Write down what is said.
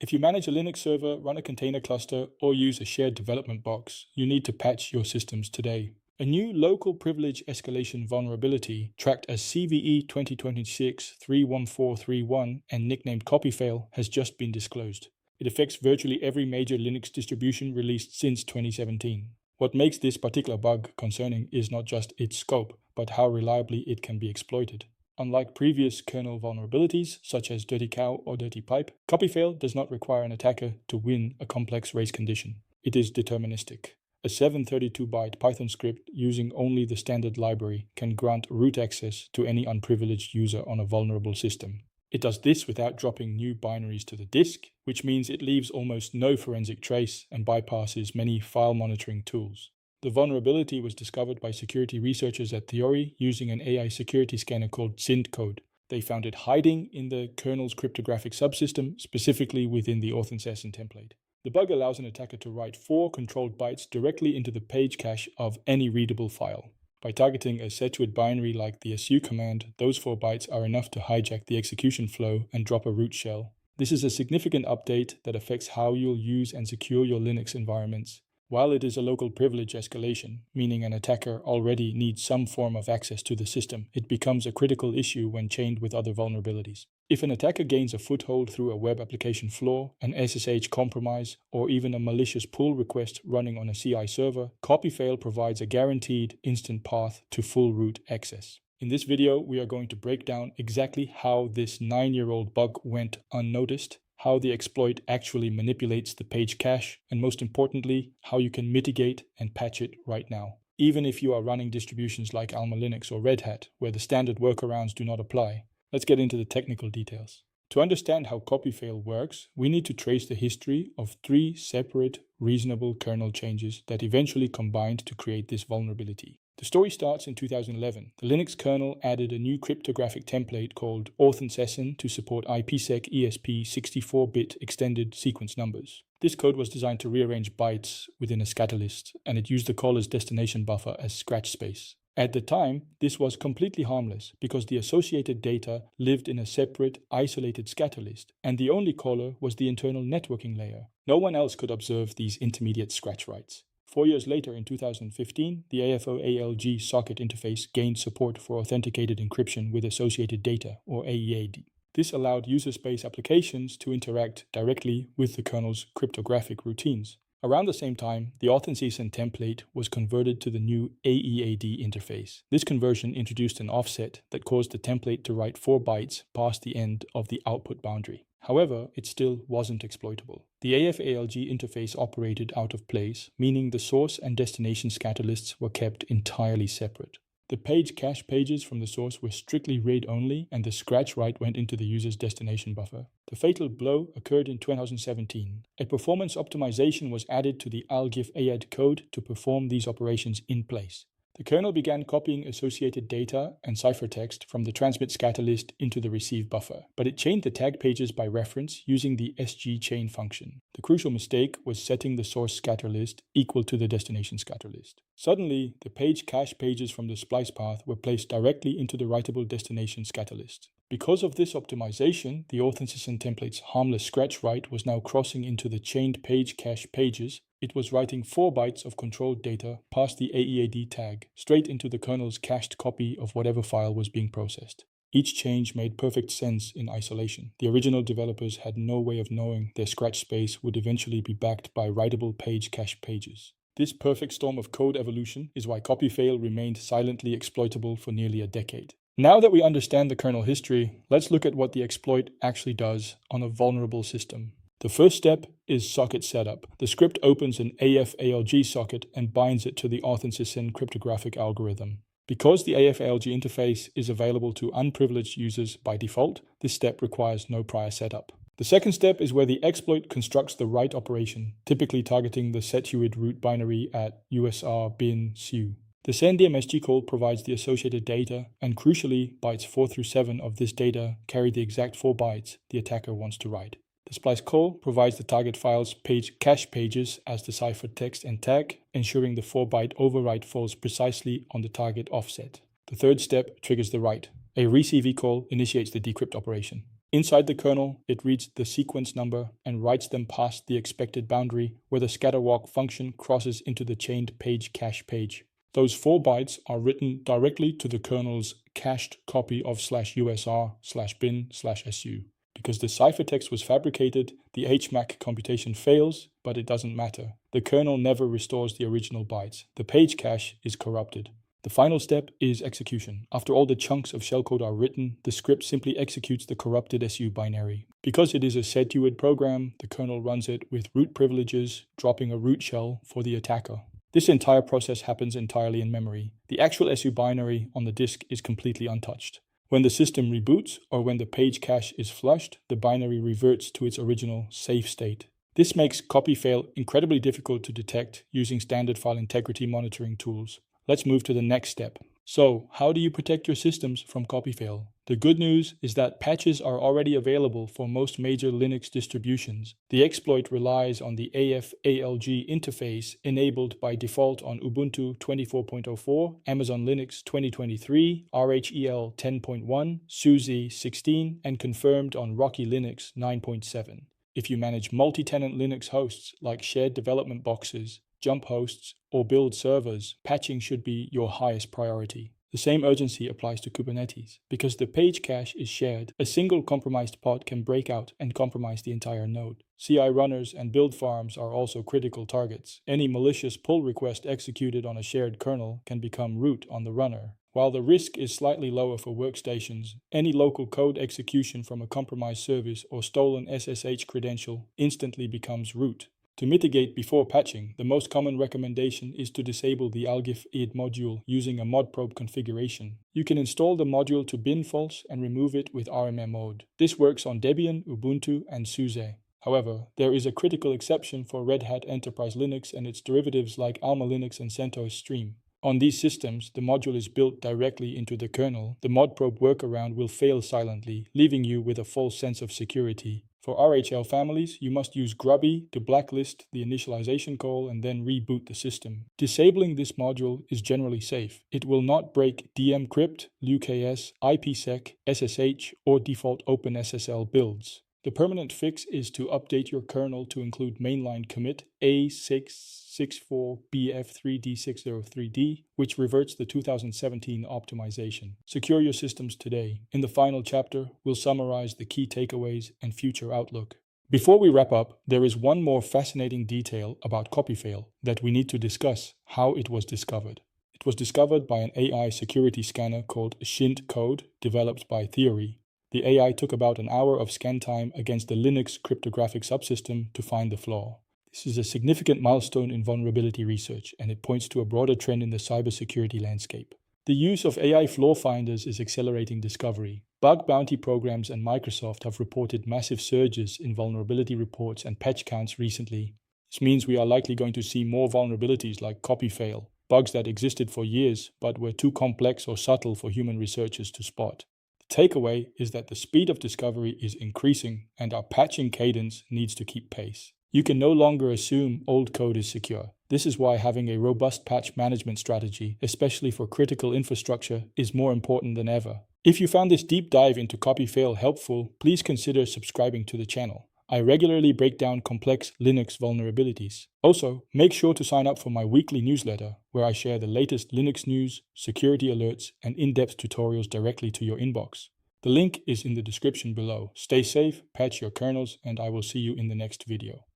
If you manage a Linux server, run a container cluster, or use a shared development box, you need to patch your systems today. A new local privilege escalation vulnerability, tracked as CVE 2026-31431 and nicknamed copyfail, has just been disclosed. It affects virtually every major Linux distribution released since 2017. What makes this particular bug concerning is not just its scope, but how reliably it can be exploited. Unlike previous kernel vulnerabilities, such as dirty cow or dirty pipe, copyfail does not require an attacker to win a complex race condition. It is deterministic. A 732-byte Python script using only the standard library can grant root access to any unprivileged user on a vulnerable system. It does this without dropping new binaries to the disk, which means it leaves almost no forensic trace and bypasses many file monitoring tools. The vulnerability was discovered by security researchers at Theory using an AI security scanner called CentOS. They found it hiding in the kernel's cryptographic subsystem, specifically within the authn template. The bug allows an attacker to write 4 controlled bytes directly into the page cache of any readable file. By targeting a Setuid binary like the su command, those 4 bytes are enough to hijack the execution flow and drop a root shell. This is a significant update that affects how you'll use and secure your Linux environments. While it is a local privilege escalation, meaning an attacker already needs some form of access to the system, it becomes a critical issue when chained with other vulnerabilities. If an attacker gains a foothold through a web application flaw, an SSH compromise, or even a malicious pull request running on a CI server, copyfail provides a guaranteed instant path to full root access. In this video, we are going to break down exactly how this 9-year-old bug went unnoticed, how the exploit actually manipulates the page cache, and most importantly, how you can mitigate and patch it right now. Even if you are running distributions like AlmaLinux or Red Hat, where the standard workarounds do not apply. Let's get into the technical details. To understand how copyfail works, we need to trace the history of 3 separate, reasonable kernel changes that eventually combined to create this vulnerability. The story starts in 2011. The Linux kernel added a new cryptographic template called authn to support IPsec ESP 64-bit extended sequence numbers. This code was designed to rearrange bytes within a scatter list, and it used the caller's destination buffer as scratch space. At the time, this was completely harmless because the associated data lived in a separate, isolated scatter list, and the only caller was the internal networking layer. No one else could observe these intermediate scratch writes. 4 years later, in 2015, the AFO-ALG socket interface gained support for authenticated encryption with associated data, or AEAD. This allowed user space applications to interact directly with the kernel's cryptographic routines. Around the same time, the authn template was converted to the new AEAD interface. This conversion introduced an offset that caused the template to write 4 bytes past the end of the output boundary. However, it still wasn't exploitable. The AF-ALG interface operated out of place, meaning the source and destination scatter lists were kept entirely separate. The page cache pages from the source were strictly read-only, and the scratch write went into the user's destination buffer. The fatal blow occurred in 2017. A performance optimization was added to the algif-aad code to perform these operations in place. The kernel began copying associated data and ciphertext from the transmit scatter list into the receive buffer, but it chained the tag pages by reference using the sgchain function. The crucial mistake was setting the source scatter list equal to the destination scatter list. Suddenly, the page cache pages from the splice path were placed directly into the writable destination scatter list. Because of this optimization, the authn template's harmless scratch write was now crossing into the chained page cache pages. It was writing 4 bytes of controlled data past the AEAD tag, straight into the kernel's cached copy of whatever file was being processed. Each change made perfect sense in isolation. The original developers had no way of knowing their scratch space would eventually be backed by writable page cache pages. This perfect storm of code evolution is why copyfail remained silently exploitable for nearly a decade. Now that we understand the kernel history, let's look at what the exploit actually does on a vulnerable system. The first step is socket setup. The script opens an AF-ALG socket and binds it to the authn cryptographic algorithm. Because the AF-ALG interface is available to unprivileged users by default, this step requires no prior setup. The second step is where the exploit constructs the write operation, typically targeting the setuid root binary at usr bin su. The sendDMSG call provides the associated data, and crucially, bytes 4 through 7 of this data carry the exact 4 bytes the attacker wants to write. The splice call provides the target file's page cache pages as the ciphertext and tag, ensuring the 4-byte overwrite falls precisely on the target offset. The third step triggers the write. A receive call initiates the decrypt operation. Inside the kernel, it reads the sequence number and writes them past the expected boundary where the scatterwalk function crosses into the chained page cache page. Those 4 bytes are written directly to the kernel's cached copy of /usr/bin/su. Because the ciphertext was fabricated, the HMAC computation fails, but it doesn't matter. The kernel never restores the original bytes. The page cache is corrupted. The final step is execution. After all the chunks of shellcode are written, the script simply executes the corrupted SU binary. Because it is a setuid program, the kernel runs it with root privileges, dropping a root shell for the attacker. This entire process happens entirely in memory. The actual SU binary on the disk is completely untouched. When the system reboots or when the page cache is flushed, the binary reverts to its original safe state. This makes copy fail incredibly difficult to detect using standard file integrity monitoring tools. Let's move to the next step. So, how do you protect your systems from copy fail? The good news is that patches are already available for most major Linux distributions. The exploit relies on the AF-ALG interface enabled by default on Ubuntu 24.04, Amazon Linux 2023, RHEL 10.1, SUSE 16, and confirmed on Rocky Linux 9.7. If you manage multi-tenant Linux hosts like shared development boxes, jump hosts, or build servers, patching should be your highest priority. The same urgency applies to Kubernetes. Because the page cache is shared, a single compromised pod can break out and compromise the entire node. CI runners and build farms are also critical targets. Any malicious pull request executed on a shared kernel can become root on the runner. While the risk is slightly lower for workstations, any local code execution from a compromised service or stolen SSH credential instantly becomes root. To mitigate before patching, the most common recommendation is to disable the algif-id module using a modprobe configuration. You can install the module to bin false and remove it with RMM mode. This works on Debian, Ubuntu, and SUSE. However, there is a critical exception for Red Hat Enterprise Linux and its derivatives like AlmaLinux and CentOS Stream. On these systems, the module is built directly into the kernel. The modprobe workaround will fail silently, leaving you with a false sense of security. For RHEL families, you must use grubby to blacklist the initialization call and then reboot the system. Disabling this module is generally safe. It will not break dmcrypt, LUKS, IPsec, SSH, or default OpenSSL builds. The permanent fix is to update your kernel to include mainline commit A664BF3D603D, which reverts the 2017 optimization. Secure your systems today. In the final chapter, we'll summarize the key takeaways and future outlook. Before we wrap up, there is one more fascinating detail about copy fail that we need to discuss: how it was discovered. It was discovered by an AI security scanner called ShintCode, developed by Theory. The AI took about an hour of scan time against the Linux cryptographic subsystem to find the flaw. This is a significant milestone in vulnerability research, and it points to a broader trend in the cybersecurity landscape. The use of AI flaw finders is accelerating discovery. Bug bounty programs and Microsoft have reported massive surges in vulnerability reports and patch counts recently. This means we are likely going to see more vulnerabilities like copy fail, bugs that existed for years but were too complex or subtle for human researchers to spot. The takeaway is that the speed of discovery is increasing, and our patching cadence needs to keep pace. You can no longer assume old code is secure. This is why having a robust patch management strategy, especially for critical infrastructure, is more important than ever. If you found this deep dive into copy fail helpful, please consider subscribing to the channel. I regularly break down complex Linux vulnerabilities. Also, make sure to sign up for my weekly newsletter, where I share the latest Linux news, security alerts, and in-depth tutorials directly to your inbox. The link is in the description below. Stay safe, patch your kernels, and I will see you in the next video.